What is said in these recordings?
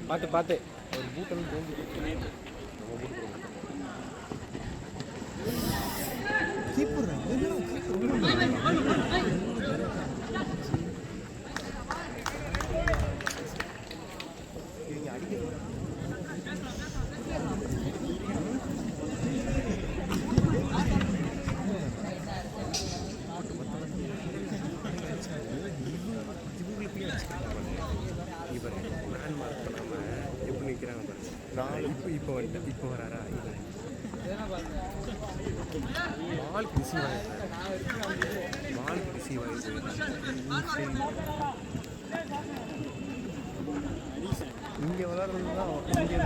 பார்த்து பார்த்து இப்போ வராரா பால் ரிசீவ் ஆகிடுச்சு இங்கே விளாட்றது தான் இங்கே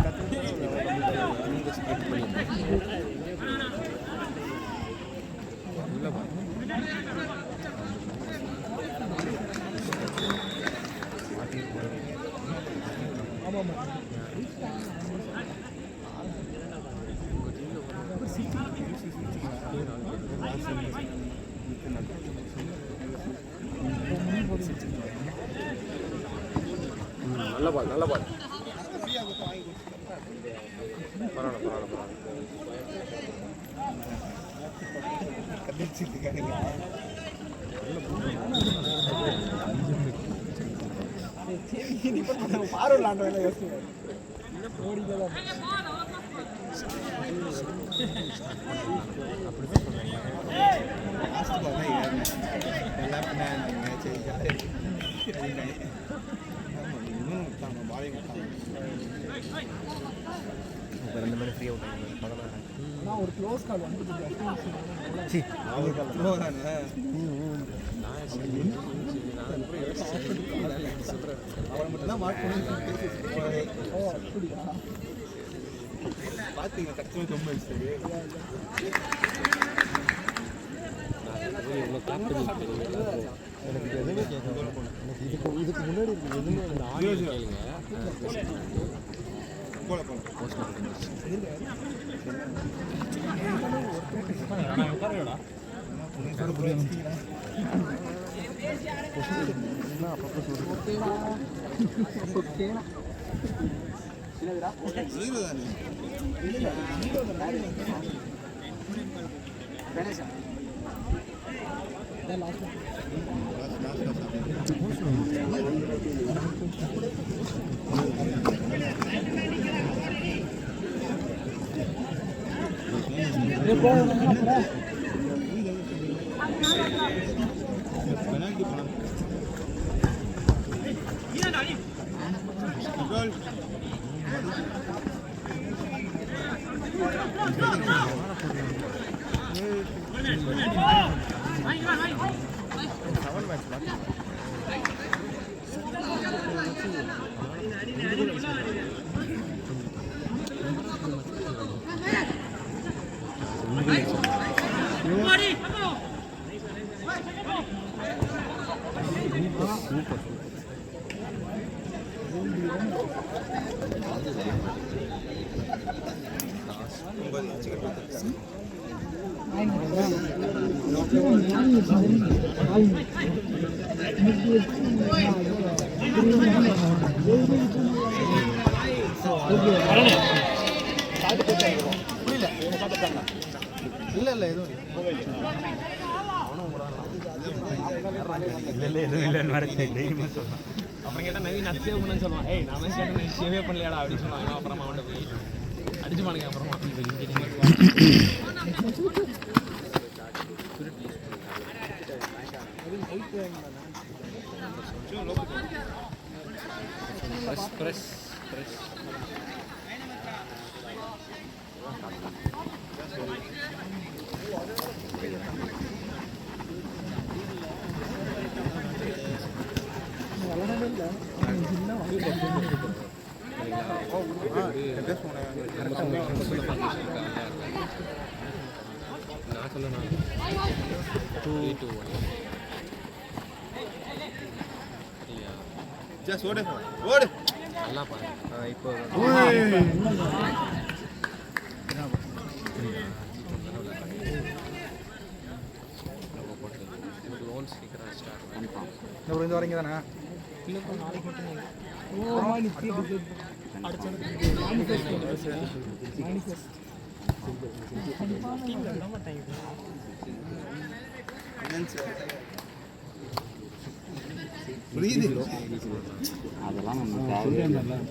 உள்ள ஆமாம் நல்ல பால் பரவாயில்ல பார்வையிலாண்டவெல்லாம் யோசிச்சு ஒரு க்ளோஸ் கால் வந்து பார்த்தீங்க கஷ்டமே ரொம்ப எனக்கு எதுவுமே கேட்கணும். இதுக்கு முன்னாடி எதுவுமே புரியல இல்லை இல்லை எதுவும் இல்லை எதுவும் இல்லைன்னு வர அப்புறம் கேட்டால் நவீன் நான் சேவ் பண்ணு சொல்லுவான். ஏய் நான் கேட்டேன் சேவே பண்ணலையாடா அப்படின்னு சொல்லுவாங்க. அப்புறமா அவன்கிட்ட போய் அடிச்சு பானுங்க. அப்புறமா press நான் சொல்லணும் 3-2-1 ஜஸ்ட் ஓடு ஓடு நல்லா பாருங்க. இப்போ லோன் சீக்கிரம் ஸ்டார்ட் பண்ணிப்பான். ஒரு இந்த வரீங்க தானே இல்லை நாளைக்கு மட்டும் அதெல்லாம் நம்ம சொல்லலாம்.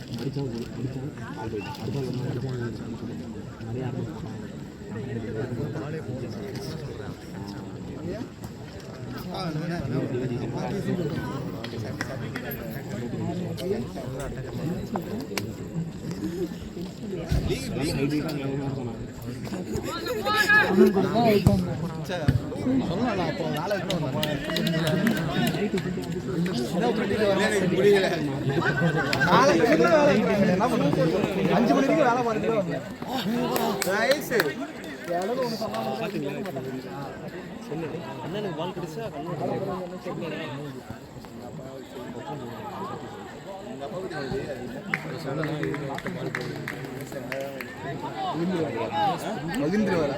அப்போ வேலை என்ன பண்ணுறது 5 மணிக்கு வேலை பார்த்துட்டு அண்ணனுக்கு பால் கிடைச்சா மகிழ்ந்து வர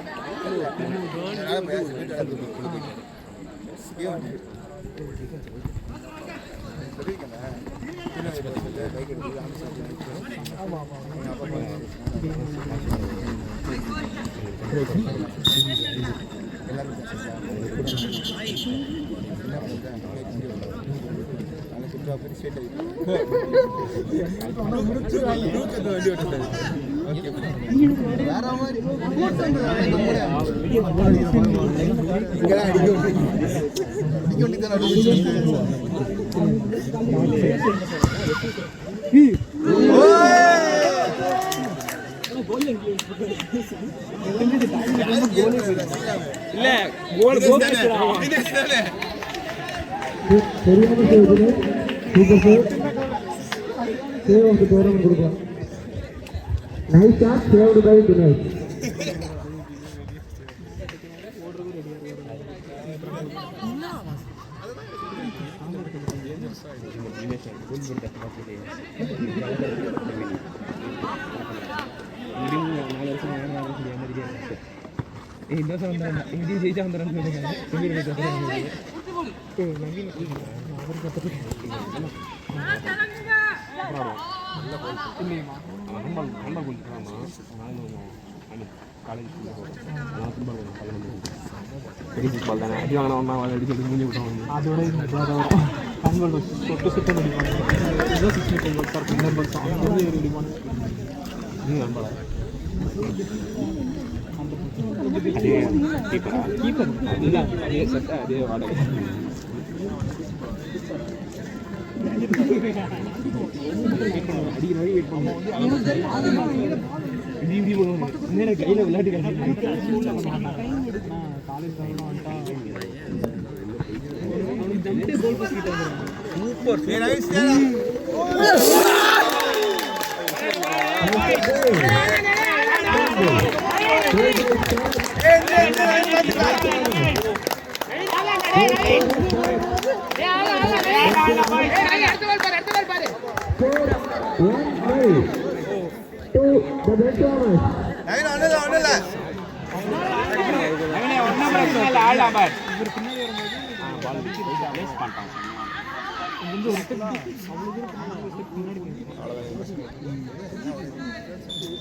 Nice shot saved by Dinesh.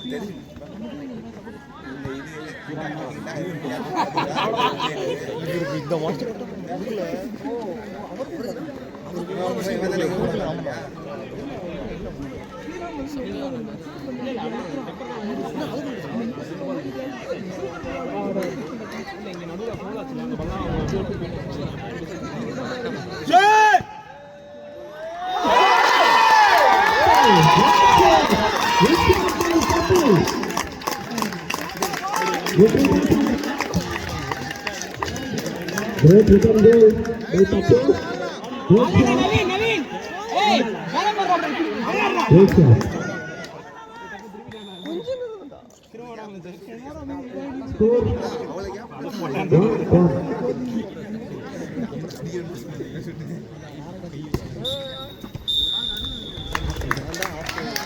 இது இந்த master Great return goal by Papu. Great shot. Score 1-1.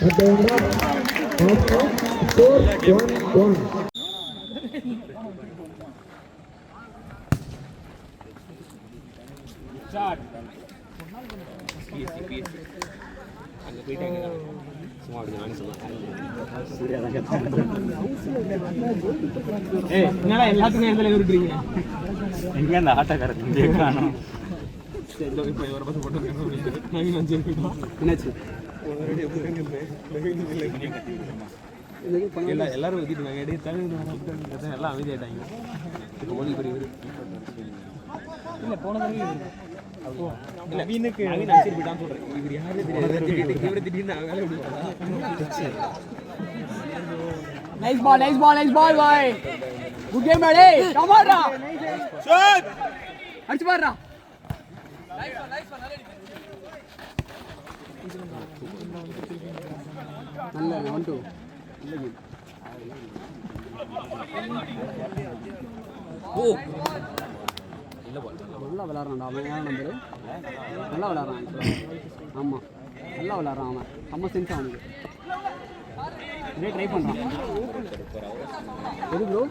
At the end of half, score 1-1. அங்கே போயிட்டாங்க சும்மா அப்படி நானே சொல்லுவேன். என்னடா எல்லாத்துக்கும் எந்த விட்டுறீங்க? எங்க அந்த ஆட்டக்காரர் காணும்? இப்போ ஒரு பஸ் போட்டு நவீன் அஞ்சு என்னாச்சு? எல்லாரும் ஊற்றிட்டுருக்காங்க. இடையே தமிழ் எல்லாம் அமைதியாயிட்டாங்க. இப்போ மோதி படி இவர் இல்லை போன தடவை நவீனுக்கு நவீன் அடிச்சு போயிட்டான்னு சொல்கிறேன். இவர் யாருமே தெரியாது. இவரை திடீர்னு வேலை விடுவாங்க. Nice ball, boy. Good game, buddy. Come on, ra. Shot. Achu barra. Nice one. Nalla 1-2. Oh. நல்லா விளாட்றான்டா அவன். ஏன் நம்பரு நல்லா விளாட்றான். ஆமாம் நல்லா விளாட்றான் அவன். செம்ம சென்ஸ் அவனுக்கு. இதே ட்ரை பண்ணுறான். எது ப்ரோ?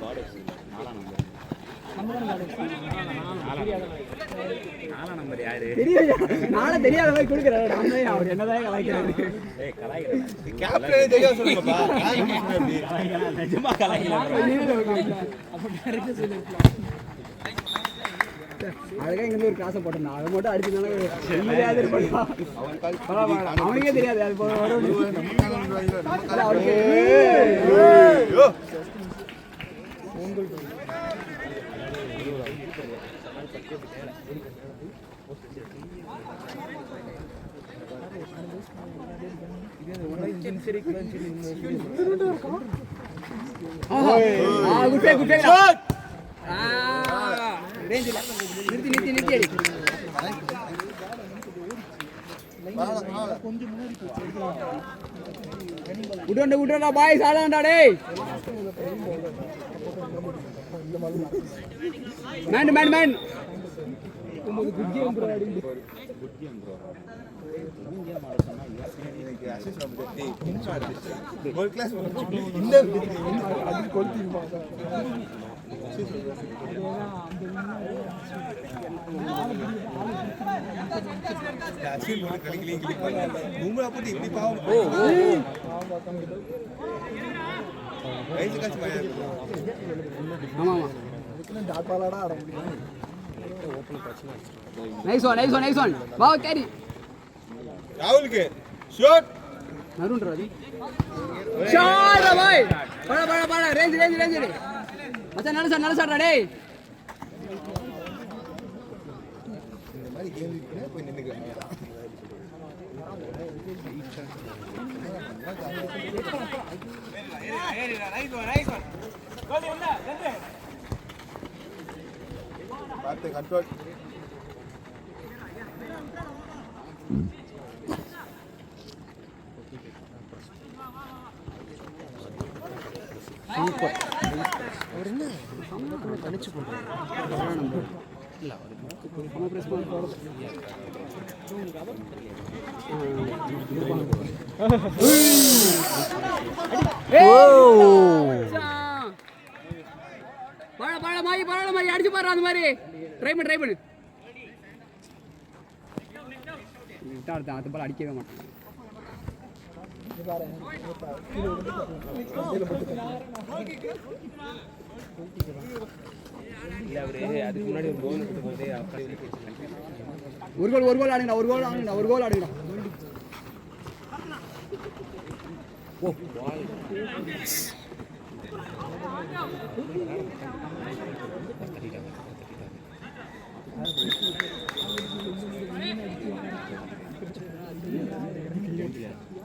தெரியாது. நாளை தெரியாத மாதிரி கொடுக்குறாரு. நாமளே அவர் என்னதான் கலாய்க்கிறாரு. அழகா இங்க ஒரு காசை போட்டேன். அதை மட்டும் அடிச்சுனால அவனுக்கே தெரியாது. அது நிறுத்தி அடி. விட்டுடா பாய் சாதாண்டா டேய். மேன் நைஸ் ஒன் பாவ் கேரி ராகுலுக்கு ஷாட் நருண்றது ஷாட் பாய் பட ரேஞ்ச் மச்சான் நல்ல ஷாட் டேய். இந்த மாதிரி கேம் இருக்குன்னா போய் நின்னுக்கலாம். பார்த்து கண்ட்ரோல். சூப்பர். அவர் என்ன தனிச்சு பண்ணுறாரு? இல்லை அவர் ப்ரெஸ் பண்ணி பழ அடிச்சு பாரு. அந்த மாதிரி ட்ரை பண்ணு. அடுத்த பால் அடிக்கவே மாட்டேன். இல்லை அவரு அதுக்கு முன்னாடி ஒரு கோல் எடுத்து போதே அப்படியே ஒரு கோல் ஆடுங்கடா ஒரு கோல் ஆடுங்கடா ஓ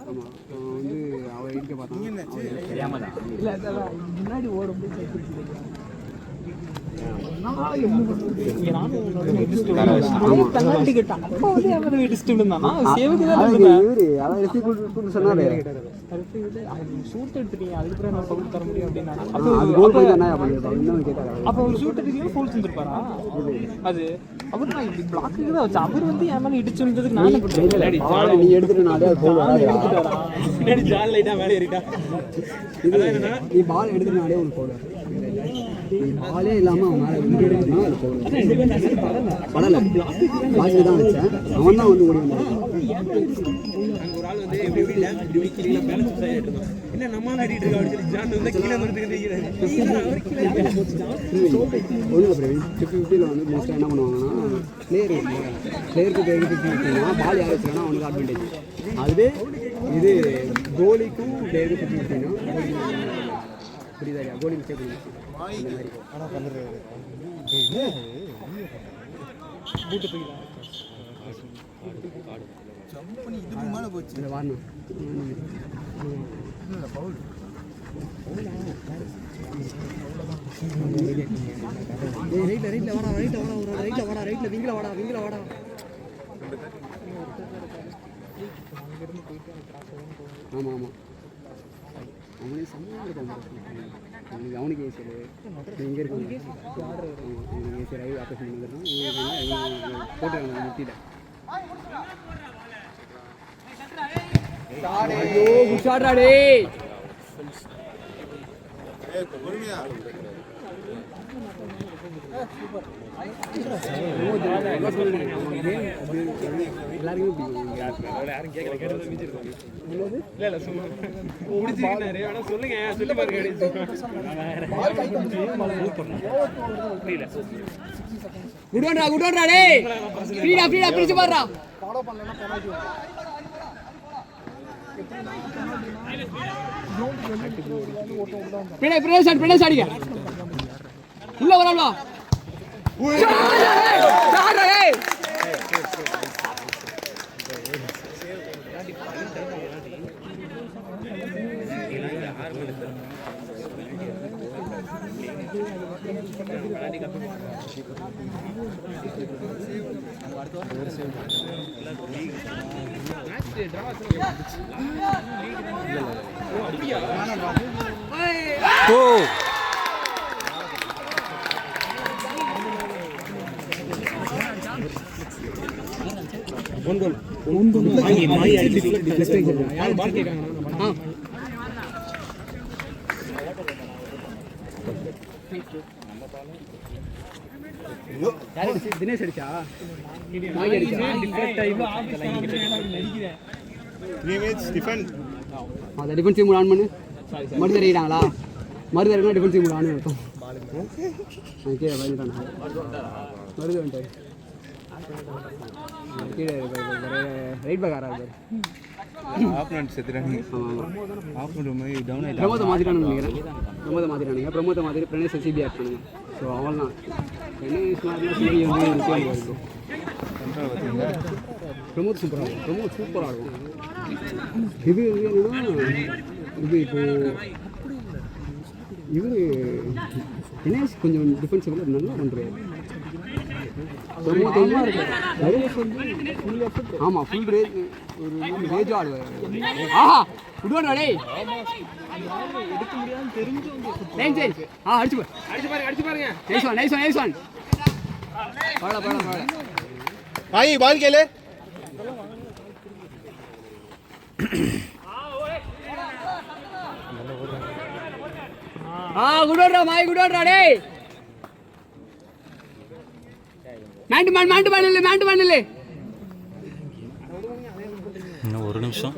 ஆமாம் வந்து அவள் இருக்க பார்த்தாங்க தெரியாம தான் இல்லை முன்னாடி ஓடும்போது பாலே இல்லாமல் அவன் மேலே படலை பாக்கி தான் வச்சேன் அவன் தான் வந்து ஓடி வந்தான் ஒரு ஆள் வந்து எப்படி கீழே பேலன்ஸ் ஆகிட்டு இல்லை நம்ம ஆடிட்டு இருக்கா அப்படின்னு சொல்லி ஜான் வந்து கீழே வந்து ஒன்றும் பிரவீன் 50-50 வந்து மோஸ்ட்டாக என்ன பண்ணுவாங்கன்னா பிளேயருக்கு பேருக்கு 50-50னா பால் யார் வச்சுருக்கானா அவனுக்கு அட்வான்டேஜ். அதுவே இது கோலிக்கும் பிளேயருக்கு 50-50னா புரியுதா கோலி மிஸ்டேக் இந்த மாதிரி ஆனால் கலர் போச்சு இந்த வாரணம் ரைட்ல வாடா ரைட்ல விங்கில வாடா ஆமாம் அவனே சமையல் இருக்கான் அவனுக்கு ஏசியல் இங்கே இருக்காங்க அவனுக்கு ஏசி ரைவ் ஆப்பரேஷன் வந்துருக்கான் போட்டுருக்காங்க முட்டியில் குஷாட்ராடே குடோன்டா டேய் ஃப்ரீடா பிரிச்சு பாருடா ஃபாலோ பண்ணலனா பெனால்டி பினேஷ் அடிங்க உள்ள வரலாம் தினேஷ் அடிச்சா அதை டிஃபென்சிவ் மூட் ஆன் பண்ணு மருது அறியிறாங்களா மருது அறினா டிஃபென்சிவ் மூட் ஆன் இருக்கும் கீழே பயந்துட்டான் மருது வந்துட்டார் கீழே ரைட் பேக் ஆறாரு ஆப்னன்ட் செத்துறாங்க ஆப்னன்ட் மாதிரி டவுன் ஆயிட்டாங்க பிரமோத மாத்திட்டானுங்க நினைக்கிறேன் பிரமோத மாதிரி பிரணேஷ் சிபி ஆட் பண்ணுங்க ஸோ அவள் தான் பிரணேஷ் மாதிரி சிபி வந்து பிரமோத் சூப்பராக இருக்கும் இது என்னன்னா இது இப்போ இவர் தினேஷ் கொஞ்சம் டிஃபென்சிவில் நல்லா பண்ணுறாரு ஆமாம் ஃபுல் ரேஜ் ஒரு ரேஜும் ஆடுவார் ஆஹா விடுவாடா டேய் எடுக்க முடியாதுன்னு தெரிஞ்சு அடிச்சு பாருங்க நைஸ் ஒன் பாடா ஆயி பால் கேளு குடோட்ரா டேய் மேண்டு பண்ணல இன்னும் ஒரு நிமிஷம்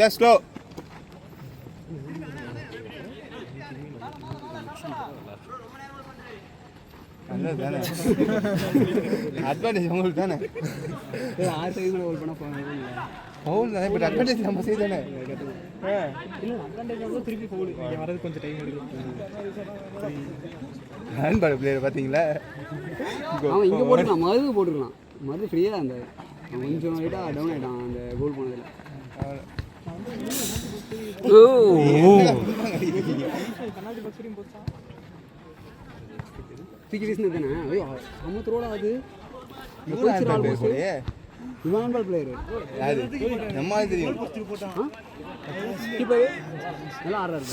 எஸ் ஸ்லோ நல்லது தானே அட்வான்டேஜ் உங்களுக்கு தானே 6 சைஸ் ஹோல்ட் பண்ண போறேன் ஃபவுல் தானே பட் அட்வான்டேஜ் நம்ம சைடு தானே இல்லை அட்வான்டேஜ் வந்து திருப்பி ஃபவுல் இங்கே வரது கொஞ்சம் டைம் எடுக்கும் ஹேண்ட்பால் பிளேயர் பார்த்தீங்களா அவன் இங்கே போட்டுக்கலாம் மருது போட்டுக்கலாம் மருது ஃப்ரீயாக அந்த கொஞ்சம் லைட்டாக டவுன் ஆகிட்டான் அந்த கோல் போனதில் தூக்கி வீசினது தானே ஐயோ சமத்தரோட அது இவன் ஹேண்ட்பால் பிளேயரு யாரு நம்ம தெரியும் கீப்பர் நல்லா ஆடுறாரு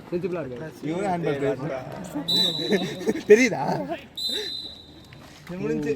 சென்சிபிளாக இருக்காரு இவரும் ஹேண்ட்பால் பிளேயர் தெரியுதா முடிஞ்சு